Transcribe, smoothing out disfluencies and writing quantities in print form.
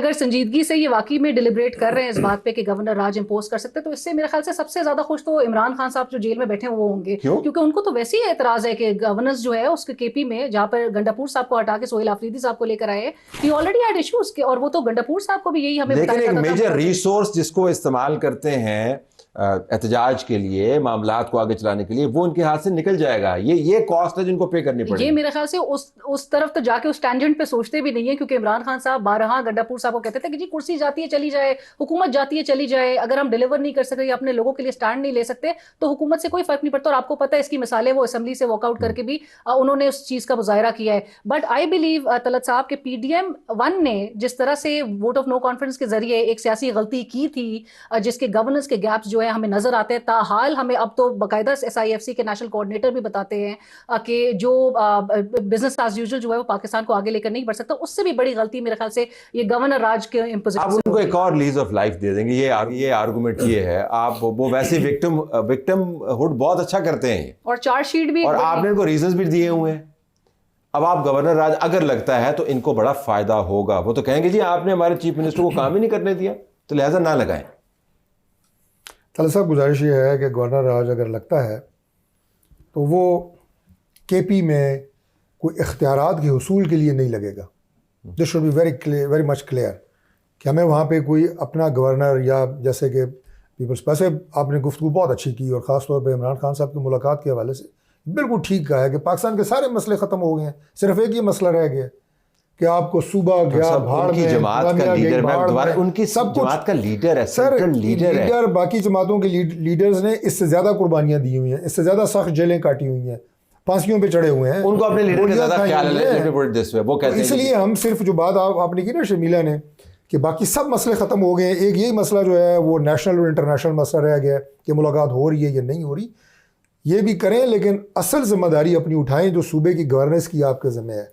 अगर संजीदगी से ये वाकई में डिलिब्रेट कर रहे हैं इस बात पे कि गवर्नर राज इम्पोज कर सकते हैं, तो इससे मेरे ख्याल से सबसे ज्यादा खुश तो इमरान खान साहब जो जेल में बैठे हैं वो होंगे, क्यों? क्योंकि उनको तो वैसे ही एतराज है कि गवर्नेंस जो है उसके केपी में, जहां पर गंडापुर साहब को हटा के सोहेल आफरीदी साहब को लेकर आए, ही ऑलरेडी हैड इश्यूज के, और वो तो गंडापुर साहब को भी यही हमें लेकिन बताया एक जाता था। मेजर रिसोर्स जिसको इस्तेमाल करते हैं एहतजाज के लिए, मामलात को आगे चलाने के लिए, वो उनके हाथ से निकल जाएगा। ये कॉस्ट है जिनको पे करनी ये पड़ेगी। मेरे ख्याल से उस तरफ तो जाके उस टेंजेंट पे सोचते भी नहीं है, क्योंकि इमरान खान साहब बारहा गड्डापुर साहब को कहते थे कि जी कुर्सी जाती है चली जाए, हुकूमत जाती है चली जाए, अगर हम डिलीवर नहीं कर सकते या अपने लोगों के लिए स्टैंड नहीं ले सकते तो हुकूमत से कोई फर्क नहीं पड़ता। और आपको पता है इसकी मिसालें वो असेंबली से वॉकआउट करके भी उन्होंने उस चीज का मुजाहरा किया है। बट आई बिलीव तलत साहब के PDM 1 ने जिस तरह से वोट ऑफ नो कॉन्फिडेंस के जरिए एक सियासी गलती की थी, जिसके गवर्नेंस के गैप्स जो है हमें नजर आते हैं, ताहाल हमें अब तो बाकायदा SIFC के नेशनल कोऑर्डिनेटर भी बताते हैं कि जो बिजनेस एज यूजुअल जो है वो पाकिस्तान को आगे लेकर नहीं बढ़ सकता। उससे भी बड़ी गलती मेरे ख्याल से ये गवर्नर राज के आप इम्पोजिशन उनको एक और लीज ऑफ लाइफ दे देंगे, ये आर्गुमेंट ये है। आप वो वैसे विक्टिमहुड बहुत अच्छा करते हैं, और चार्जशीट भी, और आपने इनको रीजंस भी दिए हुए हैं। अब आप गवर्नर राज अगर लगता है तो इनको बड़ा फायदा होगा। वो तो कहेंगे जी आपने हमारे चीफ मिनिस्टर को काम ही नहीं करने दिया, तो लिहाजा ना लगाएं। तलत साहब, गुजारिश ये है कि गवर्नर राज अगर लगता है तो वो KP में कोई इख्तियारात के हुसूल के लिए नहीं लगेगा। This should be very much clear कि हमें वहाँ पे कोई अपना गवर्नर, या जैसे कि पीपल्स, वैसे आपने गुफ्तगू बहुत अच्छी की और ख़ास तौर पे इमरान खान साहब की मुलाकात के हवाले से बिल्कुल ठीक कहा है कि पाकिस्तान के सारे मसले ख़त्म हो गए हैं, सिर्फ एक ही मसला रह गया कि आपको सूबा गया भाड़ में, जमात का लीडर, मैं उनकी सब जमात का लीडर है, सर लीडर है। बाकी जमातों के लीडर्स ने इससे ज़्यादा कुर्बानियाँ दी हुई हैं, इससे ज़्यादा सख्त जेलें काटी हुई हैं, फांसियों पे चढ़े हुए हैं। उनको अपने लीडर का ज़्यादा ख्याल है, वो कहते हैं। इसलिए हम सिर्फ जो बात आपने की ना शर्मिला ने, कि बाकी सब मसले ख़त्म हो गए हैं, एक यही मसला जो है वो नेशनल और इंटरनेशनल मसला रह गया है कि मुलाकात हो रही है या नहीं हो रही। ये भी करें, लेकिन असल जिम्मेदारी अपनी उठाएं जो सूबे की गवर्नेंस की आपके ज़िम्मे है।